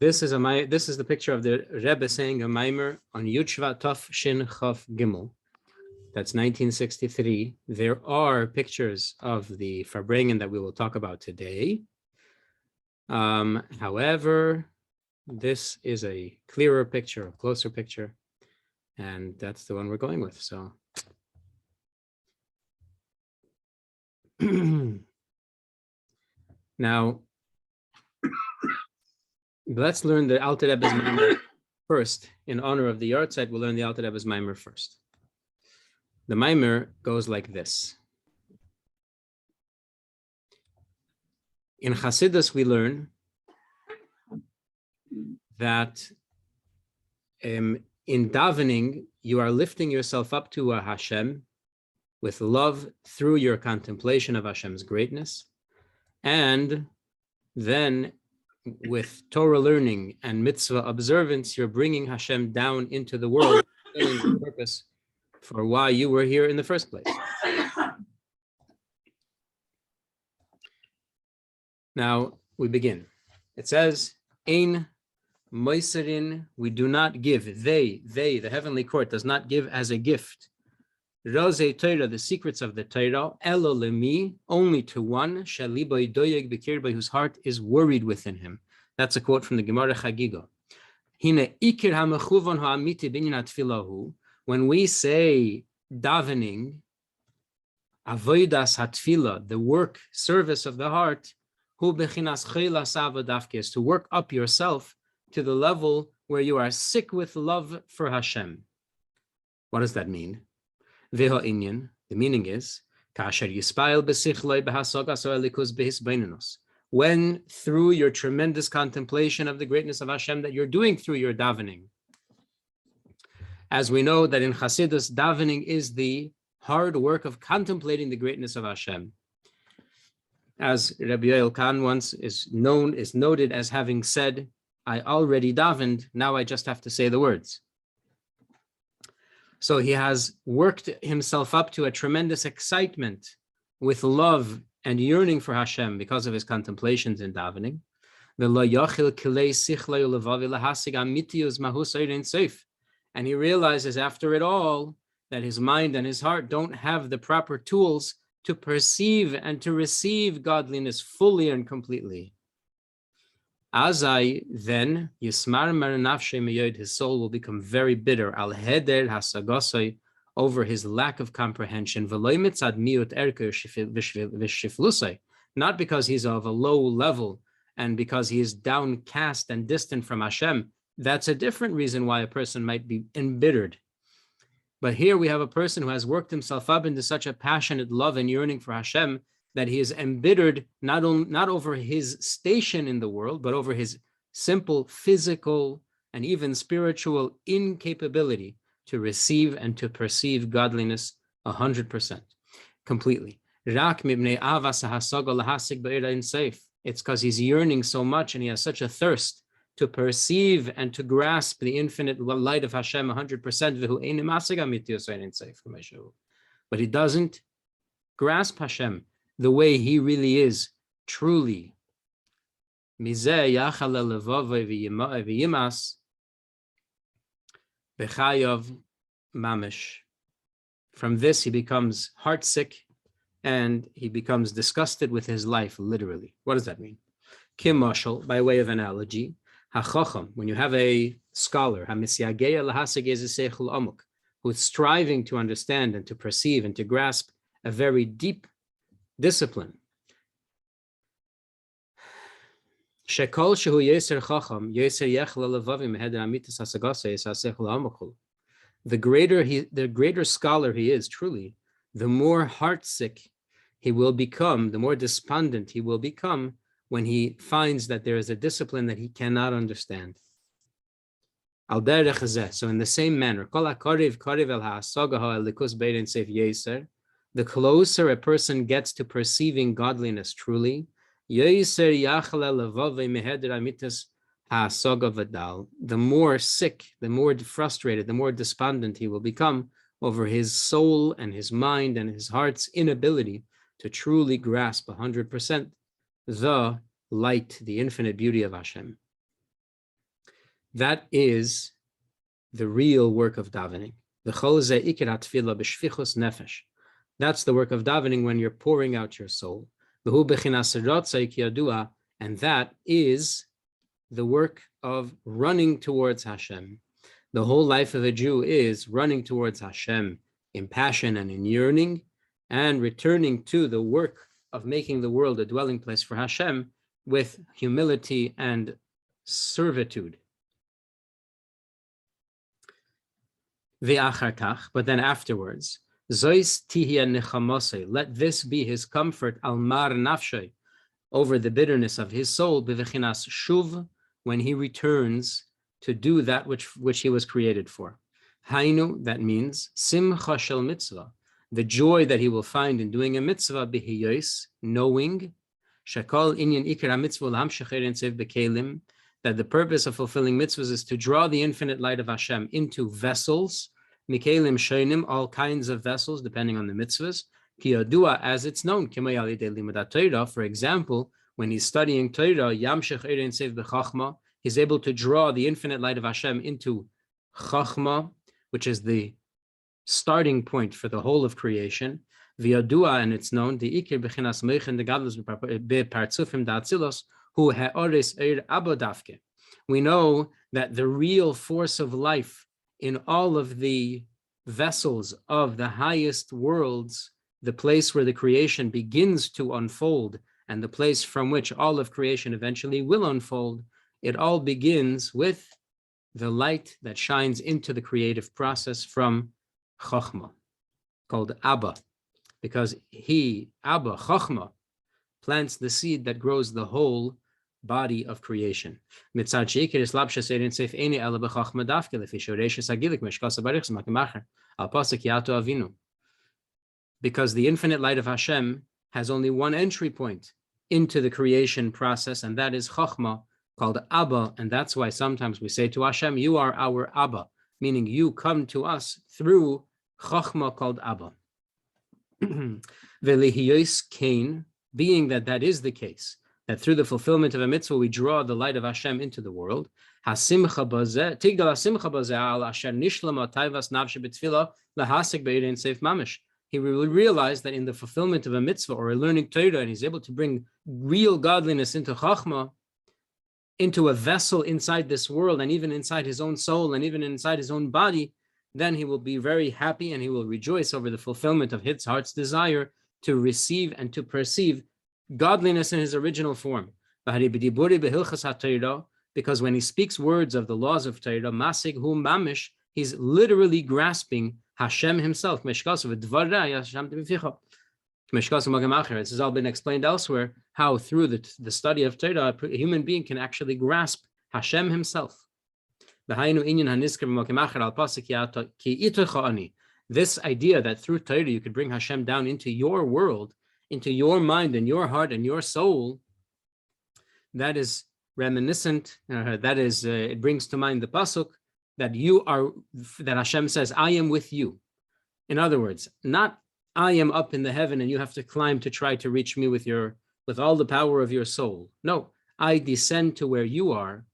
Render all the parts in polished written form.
This is the picture of the Rebbe saying a Mimer on Yud Shvat Tov Shin Chaf Gimel. That's 1963. There are pictures of the Farbrengen that we will talk about today. However, this is a clearer picture, a closer picture, and that's the one we're going with. So now let's learn the Alter Rebbe's Mimer first. In honor of the Yahrtzeit, we'll learn the Alter Rebbe's Mimer first. The Mimer goes like this. In Chassidus, we learn that in davening, you are lifting yourself up to Hashem with love through your contemplation of Hashem's greatness. And then with Torah learning and mitzvah observance, you're bringing Hashem down into the world, fulfilling the purpose for why you were here in the first place. Now we begin. It says, Ein moiserin, we do not give. They, the heavenly court, does not give as a gift. Rozei Torah, the secrets of the Torah, elo lemi, only to one, shalibo doyeg b'kirba, whose heart is worried within him. That's a quote from the Gemara Chagiga. Hine ikir hamechuvon ha'amiti binyan atfilahu. When we say davening, avodas hatfila, the work, service of the heart, hu bechinas chaylas avadavke, is to work up yourself to the level where you are sick with love for Hashem. What does that mean? Veho inyan, the meaning is, kasher yispayel besichloi behasogas elikus behisbeinenos. When through your tremendous contemplation of the greatness of Hashem that you're doing through your davening. As we know that in Chassidus, davening is the hard work of contemplating the greatness of Hashem. As Rabbi YY Jacobson once is noted as having said, I already davened, now I just have to say the words. So he has worked himself up to a tremendous excitement with love and yearning for Hashem because of his contemplations in davening. And he realizes after it all that his mind and his heart don't have the proper tools to perceive and to receive godliness fully and completely. Azai, then, Yismar Maranafshe Meyod, his soul will become very bitter, al heder hasagasoi, over his lack of comprehension, not because he's of a low level and because he is downcast and distant from Hashem. That's a different reason why a person might be embittered. But here we have a person who has worked himself up into such a passionate love and yearning for Hashem that he is embittered not over his station in the world, but over his simple physical and even spiritual incapability to receive and to perceive godliness 100%, completely. It's because he's yearning so much and he has such a thirst to perceive and to grasp the infinite light of Hashem 100%. But he doesn't grasp Hashem the way he really is, truly. From this, he becomes heartsick and he becomes disgusted with his life, literally. What does that mean? Kim mashal, by way of analogy, when you have a scholar, who's striving to understand and to perceive and to grasp a very deep discipline. The greater scholar he is, truly, the more heartsick he will become, the more despondent he will become when he finds that there is a discipline that he cannot understand. So in the same manner, the closer a person gets to perceiving godliness truly, the more sick, the more frustrated, the more despondent he will become over his soul and his mind and his heart's inability to truly grasp 100% the light, the infinite beauty of Hashem. That is the real work of davening. That's the work of davening when you're pouring out your soul. And that is the work of running towards Hashem. The whole life of a Jew is running towards Hashem in passion and in yearning, and returning to the work of making the world a dwelling place for Hashem with humility and servitude. But then afterwards, let this be his comfort al mar nafshay, over the bitterness of his soul, bevechinas shuv, when he returns to do that which he was created for. Hainu, that means simcha shel mitzvah, the joy that he will find in doing a mitzvah, bihiyos, knowing shakol inyan ikar mitzvah l'hamshech eretzev bekelim, that the purpose of fulfilling mitzvahs is to draw the infinite light of Hashem into vessels, mikelim sheinim, all kinds of vessels, depending on the mitzvahs. Ki yadua, as it's known, for example, when he's studying Torah, yamshech eretzev bechachma, he's able to draw the infinite light of Hashem into chachma, which is the starting point for the whole of creation. V'yadua, and it's known, the ikir bechinas meichen de gadlus bepartzufim da'atzilos, hu ha'ores eir abodavke. We know that the real force of life in all of the vessels of the highest worlds, the place where the creation begins to unfold, and the place from which all of creation eventually will unfold, it all begins with the light that shines into the creative process from Chochmah, called Abba, because he, Abba, Chochmah, plants the seed that grows the whole body of creation. Because the infinite light of Hashem has only one entry point into the creation process, and that is Chochmah, called Abba, and that's why sometimes we say to Hashem, you are our Abba, meaning you come to us through Chochmah called Abba. Velihiyos kain, being that is the case, that through the fulfillment of a mitzvah we draw the light of Hashem into the world. Hasimcha bazeh, tigdal hasimcha bazeh al asher nishlama taivas nafshe b'tfilah lahasik be'erein seif mamish. He will realize that in the fulfillment of a mitzvah or a learning Torah, and he's able to bring real godliness into Chachma, into a vessel inside this world, and even inside his own soul, and even inside his own body, then he will be very happy and he will rejoice over the fulfillment of his heart's desire to receive and to perceive godliness in his original form. Because when he speaks words of the laws of Torah, masig hu mamish, he's literally grasping Hashem himself. This has all been explained elsewhere, how through the study of Torah, a human being can actually grasp Hashem himself. This idea that through Torah you could bring Hashem down into your world, into your mind and your heart and your soul, that is reminiscent, it brings to mind the pasuk that Hashem says, I am with you. In other words, not I am up in the heaven and you have to climb to try to reach me with all the power of your soul. No, I descend to where you are,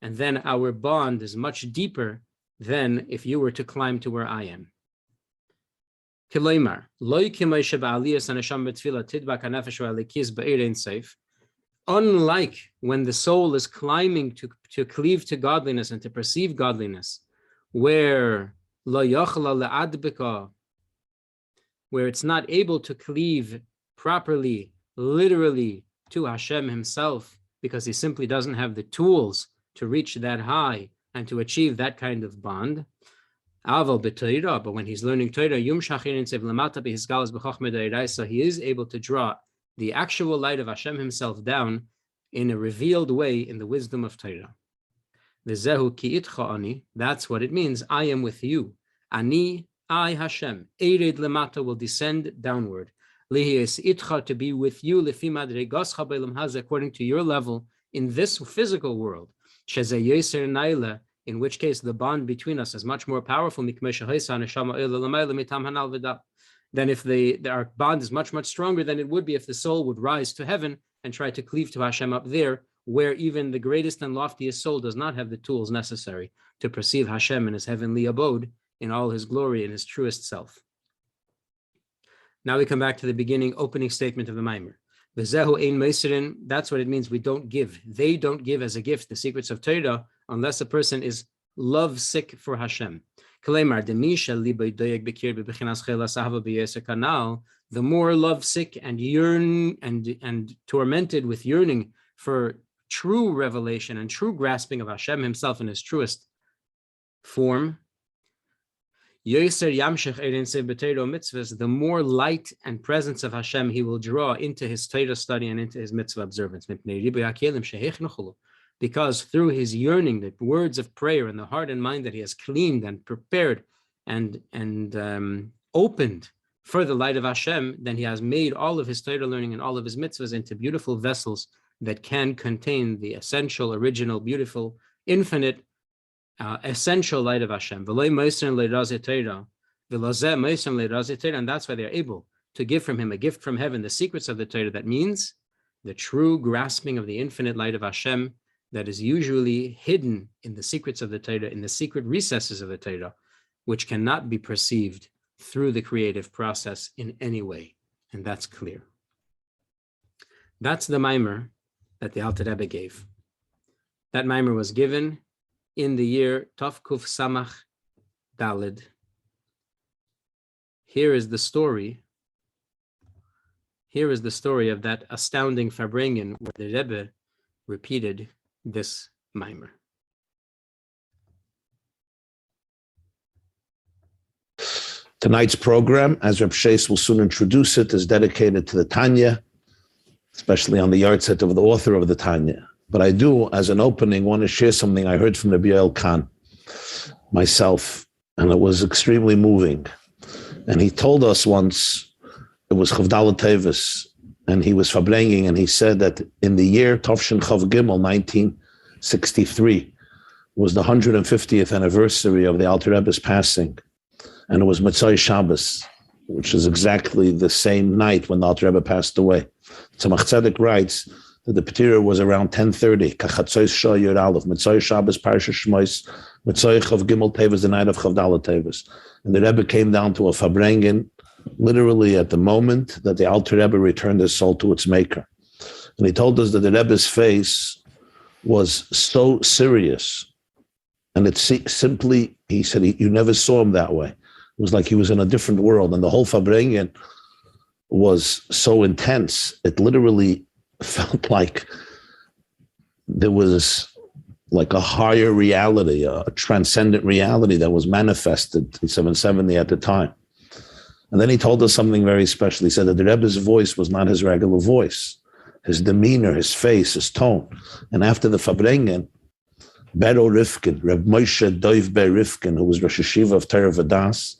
and then our bond is much deeper than if you were to climb to where I am. Unlike when the soul is climbing to cleave to godliness and to perceive godliness, where it's not able to cleave properly, literally, to Hashem himself, because he simply doesn't have the tools to reach that high and to achieve that kind of bond. But when he's learning Torah, so he is able to draw the actual light of Hashem himself down in a revealed way in the wisdom of Torah. That's what it means. I am with you. Ani, I, Hashem, Ered lemata, will descend downward. To be with you, according to your level in this physical world. In which case the bond between us is much more powerful than if our bond is much, much stronger than it would be if the soul would rise to heaven and try to cleave to Hashem up there, where even the greatest and loftiest soul does not have the tools necessary to perceive Hashem in his heavenly abode in all his glory and his truest self. Now we come back to the beginning opening statement of the Mimer. V'zehu ein meisirin, that's what it means. We don't give. They don't give as a gift the secrets of Torah unless a person is lovesick for Hashem. The more lovesick and tormented with yearning for true revelation and true grasping of Hashem himself in his truest form, the more light and presence of Hashem he will draw into his Torah study and into his mitzvah observance. Because through his yearning, the words of prayer and the heart and mind that he has cleaned and prepared and opened for the light of Hashem, then he has made all of his Torah learning and all of his mitzvahs into beautiful vessels that can contain the essential, original, beautiful, infinite, essential light of Hashem. And that's why they're able to give from him a gift from heaven, the secrets of the Torah. That means the true grasping of the infinite light of Hashem that is usually hidden in the secrets of the Torah, in the secret recesses of the Torah, which cannot be perceived through the creative process in any way. And that's clear. That's the Mimer that the Alter Rebbe gave. That Mimer was given in the year Tov Kuf Samach Dalid. Here is the story. Here is the story of that astounding Farbrengen where the Rebbe repeated this Mimer. Tonight's program, as Reb Shais will soon introduce it, is dedicated to the Tanya, especially on the Yahrtzeit of the author of the Tanya. But I do, as an opening, want to share something I heard from Rabbi YY Khan myself, and it was extremely moving. And he told us once, it was Chavdal Teves, and he was Farbrengen, and he said that in the year Tovshin Chav Gimel, 1963, was the 150th anniversary of the Alter Rebbe's passing. And it was Motzei Shabbos, which is exactly the same night when the Alter Rebbe passed away. Tzemach Tzedek writes that the Petira was around 10:30. Kachatzois Shah Yer Aleph, Motzei Shabbos, Parsha Shmois, Motzei Chav Gimel Teves, the night of Chavdal Teves. And the Rebbe came down to a Farbrengen, literally at the moment that the Alter Rebbe returned his soul to its maker. And he told us that the Rebbe's face was so serious. And it simply, he said, you never saw him that way. It was like he was in a different world. And the whole Farbrengen was so intense. It literally felt like there was like a higher reality, a transcendent reality that was manifested in 770 at the time. And then he told us something very special. He said that the Rebbe's voice was not his regular voice. His demeanor, his face, his tone. And after the Farbrengen, Bero Rifkin, Reb Moshe Doiv Ber Rifkin, who was Rosh Hashiva of Torah Vadas,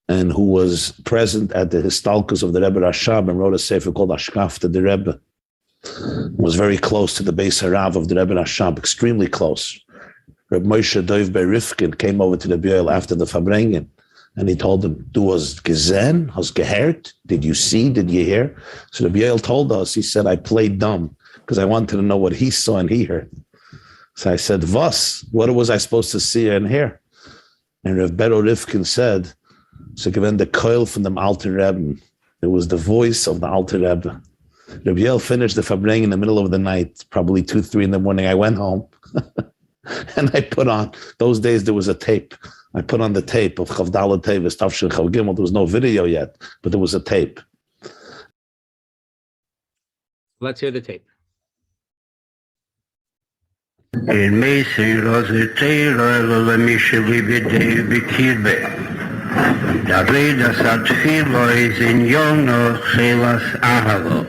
and who was present at the Histalkus of the Rebbe Rashab and wrote a sefer called Ashkaf to the Rebbe, was very close to the Beis Harav of the Rebbe Rashab, extremely close. Reb Moshe Doiv Ber Rifkin came over to the B'yoel after the Farbrengen, and he told him, "Du hast gesehen, hast gehört? Did you see? Did you hear?" So the B'yoel told us, he said, "I played dumb because I wanted to know what he saw and he heard." So I said, "Was? What was I supposed to see and hear?" And Rav Bero Rifkin said, "So given the coil from the Alter Rebbe, it was the voice of the Alter Rebbe." Rabbi YY finished the Farbrengen in the middle of the night, probably 2, 3 in the morning. I went home and I put on, those days there was a tape. I put on the tape of Chavdal Teves, Tavshin Chav Gimel. There was no video yet, but there was a tape. Let's hear the tape. In Mason Rositera Lemishli Bide Bikirbe. David Asatfilo is in Yono Chelas Ahalo.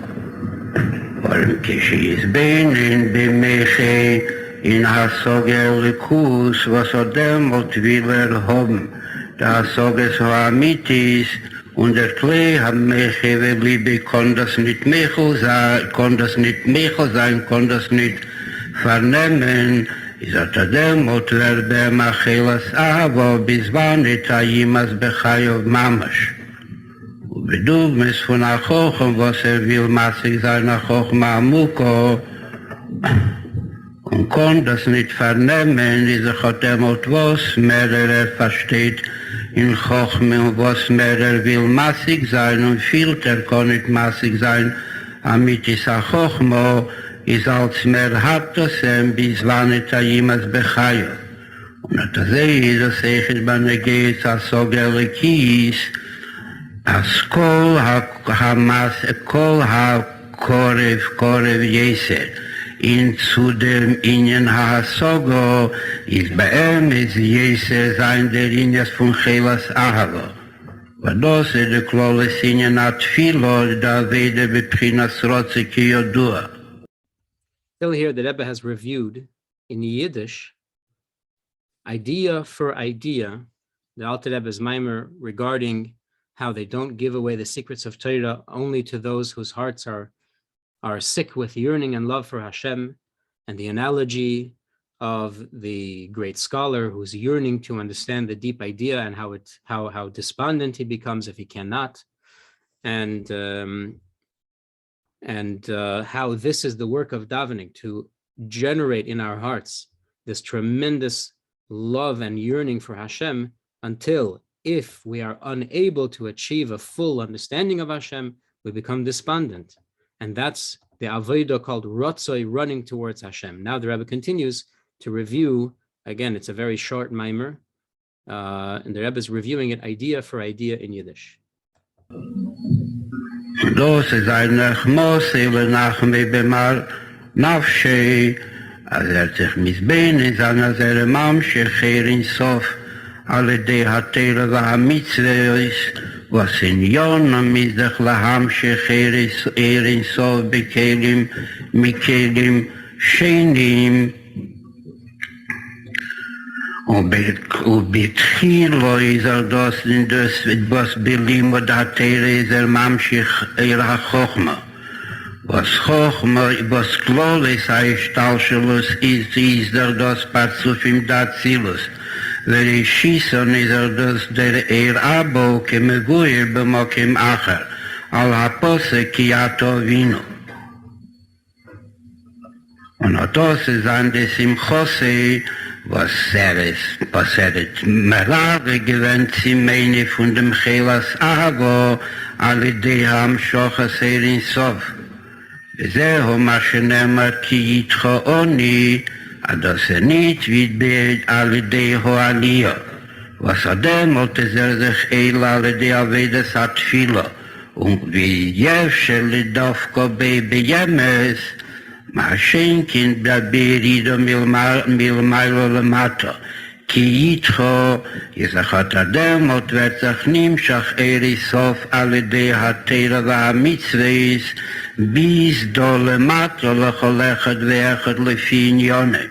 Or Kishi is Benin Bimeche in Hasogel Likus was Odem Otwiler Hom. Da Soges Hoamitis und der Klee haben Meche Webliebe kondas nicht Mecho sein, kondas nicht vernehmen, is dem otwer beim Achelas Avo biswan et Ayimas Bechayov Mamash. Und bedürfnis von Achochen, was will massig sein Achoch Mamuko, Und kann das nicht vernehmen, wie sich hat was mehr versteht in Chochme, was mehr will massig sein und Filter kann nicht massig sein, damit ist a Chochme, ist als mehr hat das bis wann es jemals bechayo. Und das ist, das ist bei der Geist, als so Kies, als kol ha-korev yeser. In zu dem Ingen ha-sogo ist bei ihm ist Yeser sein der Inges von Chelas Ahava. Und das ist der Kloles Ingen hat Philo, da weder beprinas Rotze ki Yodua. Still here, the Rebbe has reviewed in Yiddish, idea for idea, the Alter Rebbe's Mimer regarding how they don't give away the secrets of Torah only to those whose hearts are sick with yearning and love for Hashem, and the analogy of the great scholar who's yearning to understand the deep idea and how despondent he becomes if he cannot, and how this is the work of davening, to generate in our hearts this tremendous love and yearning for Hashem, until if we are unable to achieve a full understanding of Hashem, we become despondent. And that's the avodah called rotzoi, running towards Hashem. Now the Rebbe continues to review, again, it's a very short mimer, and the Rebbe is reviewing it idea for idea in Yiddish. Das ist ein Nachmose, nach mir bemal nafshe, als sich misbein in seiner Mamsche in Sof, alle die Hatera war Mitzvos, was in Yonam Mizdach Laham Shecheris in Sof Bekelim, Mikelim, Shenim, und betchilo ist das in das, was Belim und Hatera ist Mamschich Chochma. Was Chochma, was Klolis heißt, Talschelus ist das Parzufim Datzilus. Wenn ich schießen, ist das der Abo, kemeguir bemokim Acher, al Hapose Kiato Vino. Und das ist an des im Chose, was Merare gewinnt, sie meine von dem Chelas Ago, alle die haben Schochas in Sof. Zeho mashenemar ki yitcho oni, das nicht wird bei alle die Hoalio. Was adem wollte sich alle die Avedas hat Philo. Und wie Jefschele Dovko bei Beyemes, Maschenkin Berido Milmailo Lamato. Ki yitcho, Yisachat adem und wird sich nimschach Sof alle die Hatera wa Mitzvahs, bis dole Mato lecholechet ve'echet lefin yone.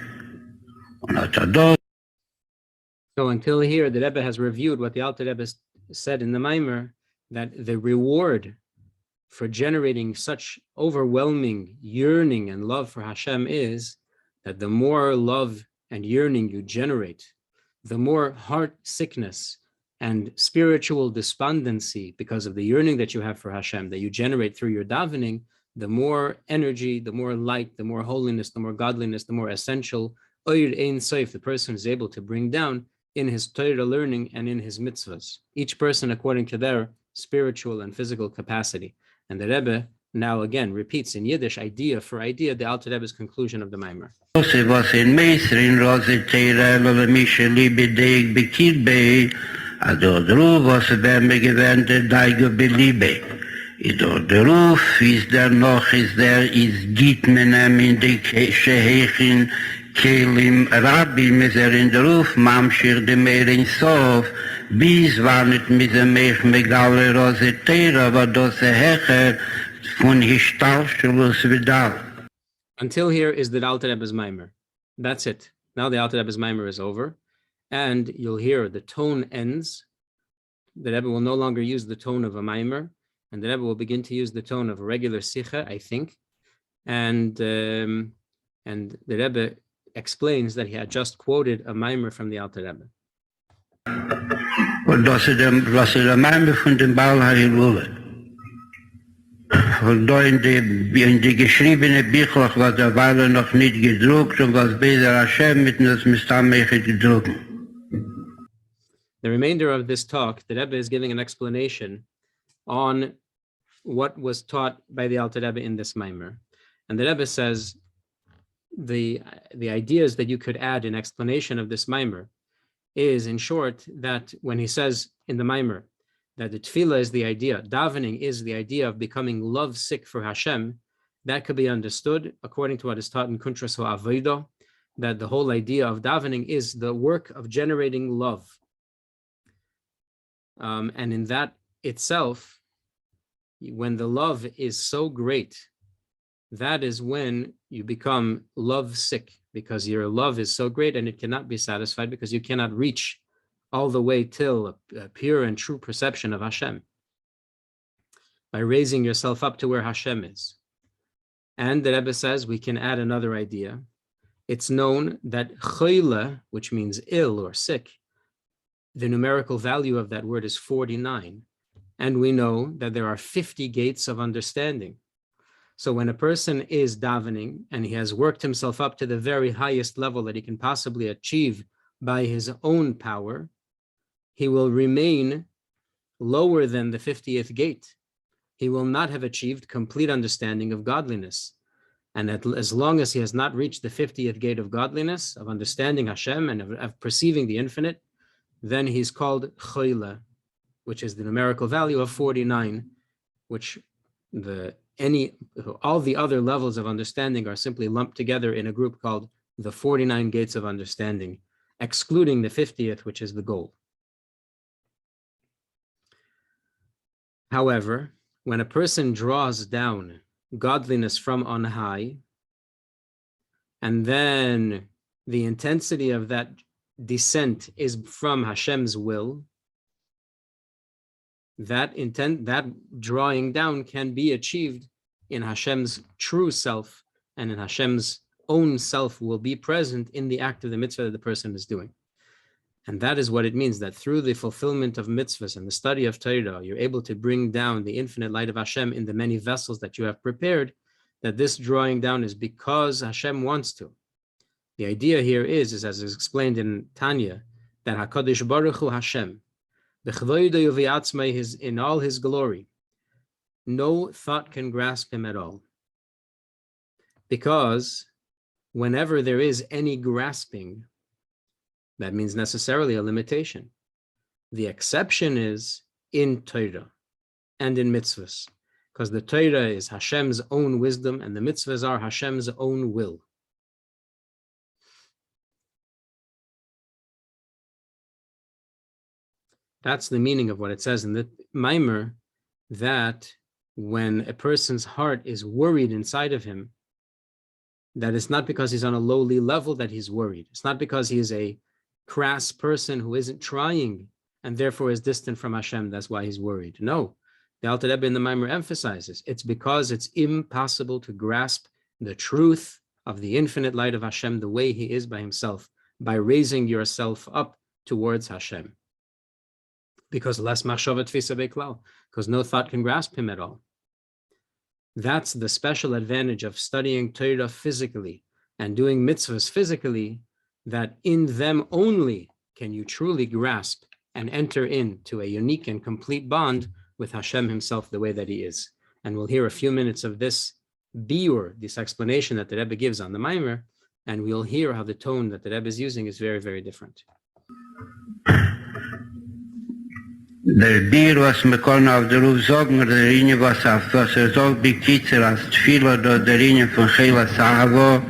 So until here, the Rebbe has reviewed what the Alter Rebbe said in the Mimer, that the reward for generating such overwhelming yearning and love for Hashem is that the more love and yearning you generate, the more heart sickness and spiritual despondency because of the yearning that you have for Hashem, that you generate through your davening, the more energy, the more light, the more holiness, the more godliness, the more essential Oir Ein Sof the person is able to bring down in his Torah learning and in his mitzvahs, each person according to their spiritual and physical capacity. And the Rebbe now again repeats in Yiddish, idea for idea, the Alter Rebbe's conclusion of the Mimer. Der Ruf ist der noch, ist gibt menem in die Shehechin, Kelim, Rabbi, miser in der Ruf, Mamschir, dem Meer in Sof, bis war nicht mit dem Mech, Megale, Rose, Tera, aber das Hecher von Histalschulus Vidal. Until here is the Alter Rebbe's Mimer. That's it. Now the Alter Rebbe's Mimer is over, and you'll hear the tone ends. The Rebbe will no longer use the tone of a Mimer, and the Rebbe will begin to use the tone of a regular Sikha, I think. And the Rebbe explains that he had just quoted a Mimer from the Alter Rebbe. Und das ist der Mimer von dem Baal Harilule. Und da in die geschriebene Bücher, was der Weile noch nicht gedruckt und was Bezer Hashem mit uns gedruckt. The remainder of this talk, the Rebbe is giving an explanation on what was taught by the Alter Rebbe in this Mimer. And the Rebbe says the ideas that you could add in explanation of this Mimer is, in short, that when he says in the Mimer that the tefillah is the idea, davening is the idea of becoming lovesick for Hashem, that could be understood according to what is taught in Kuntras Ha'avodah, that the whole idea of davening is the work of generating love. And in that itself, when the love is so great, that is when you become lovesick, because your love is so great and it cannot be satisfied because you cannot reach all the way till a pure and true perception of Hashem by raising yourself up to where Hashem is. And the Rebbe says we can add another idea. It's known that choyle, which means ill or sick, the numerical value of that word is 49. And we know that there are 50 gates of understanding. So when a person is davening and he has worked himself up to the very highest level that he can possibly achieve by his own power, he will remain lower than the 50th gate. He will not have achieved complete understanding of godliness. And as long as he has not reached the 50th gate of godliness, of understanding Hashem and of perceiving the infinite, then he's called choyle, which is the numerical value of 49, which all the other levels of understanding are simply lumped together in a group called the 49 gates of understanding, excluding the 50th, which is the goal. However, when a person draws down godliness from on high, and then the intensity of that descent is from Hashem's will, that drawing down can be achieved in Hashem's true self, and in Hashem's own self will be present in the act of the mitzvah that the person is doing. And that is what it means, that through the fulfillment of mitzvahs and the study of Torah, you're able to bring down the infinite light of Hashem in the many vessels that you have prepared, that this drawing down is because Hashem wants to. The idea here is as is explained in Tanya, that HaKadosh Baruch Hu Hashem, in all his glory, no thought can grasp him at all. Because whenever there is any grasping, that means necessarily a limitation. The exception is in Torah and in mitzvahs, because the Torah is Hashem's own wisdom and the mitzvahs are Hashem's own will. That's the meaning of what it says in the Mimer, that when a person's heart is worried inside of him, that it's not because he's on a lowly level that he's worried. It's not because he is a crass person who isn't trying and therefore is distant from Hashem. That's why he's worried. No, the Alter Rebbe in the Mimer emphasizes it's because it's impossible to grasp the truth of the infinite light of Hashem the way he is by himself, by raising yourself up towards Hashem. Because less machshava tfisa beklal, because no thought can grasp him at all. That's the special advantage of studying Torah physically and doing mitzvahs physically, that in them only can you truly grasp and enter into a unique and complete bond with Hashem himself the way that he is. And we'll hear a few minutes of this biur, this explanation that the Rebbe gives on the Mimer, and we'll hear how the tone that the Rebbe is using is very, very different. Der Bier, was man kann auf der Ruf sagen, oder der Linie, was sagt, wie Kitzer, als Tfilo, der Linie von Chela Sahavo,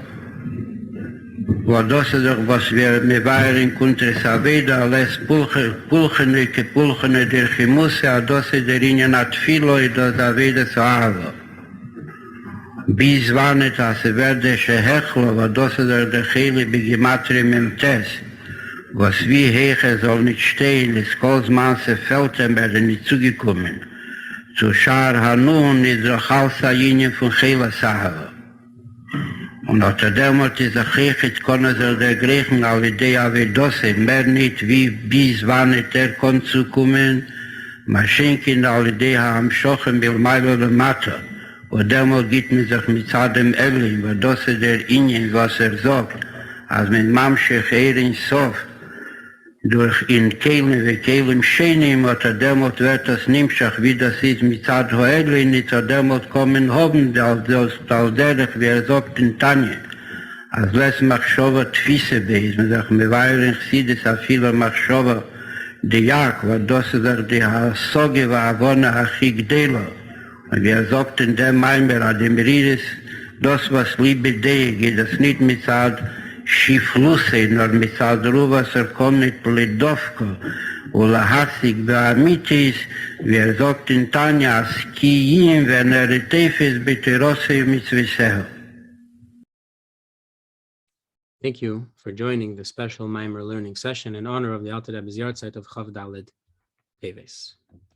wo das doch, was wir mit Weihren Kuntres Aveda, alles Pulchene der Chimusse, das der Linie nach Tfilo, das Aveda Sahavo. Bis wann es, als werde Shehechlo, wo das der Chele, Begimatrim im Teves, was wie Heche soll nicht stehen, ist Kolsmaße Felten werden nicht zugekommen. Zu Schar Hanun ist doch Halsayinien von Chela Sahava. Und unter dem hat dieser Chechet können sich der Griechen alle die Avedosse mehr nicht wie bis wann kommt zu kommen, Maschinken alle die haben Schochen Bilmail oder Matter, Und demol geht man sich mit dem Elim, weil das ist der Ingen, was sagt, als mit Mamschech in Sof, durch in Keilen wie Keilen Schenim, oder demot wird das Nimschach, wie das ist mit Elim, nicht demot kommen haben, als derich, wie sagt in Tanje. Als les Machshova Tfise beis, man sagt, mir weilen Chsides a viele Machshova de Jak, weil das ist die Soge war Avona Achig Delo. Und wie sagt in dem Mimer, dem Rides, das was Liebe Dei, geht das nicht mit Zad Schiflusse, nur mit Zad Ruvas, kommt nicht Pledovko, oder Hassig Beamitis, wie sagt in Tanja, as Kiyim, wenn Teves bitte Rosse Mitzvos. Thank you for joining the special Mimer learning session in honor of the Alter Rebbe's Yahrtzeit of ChabadCLE Teves.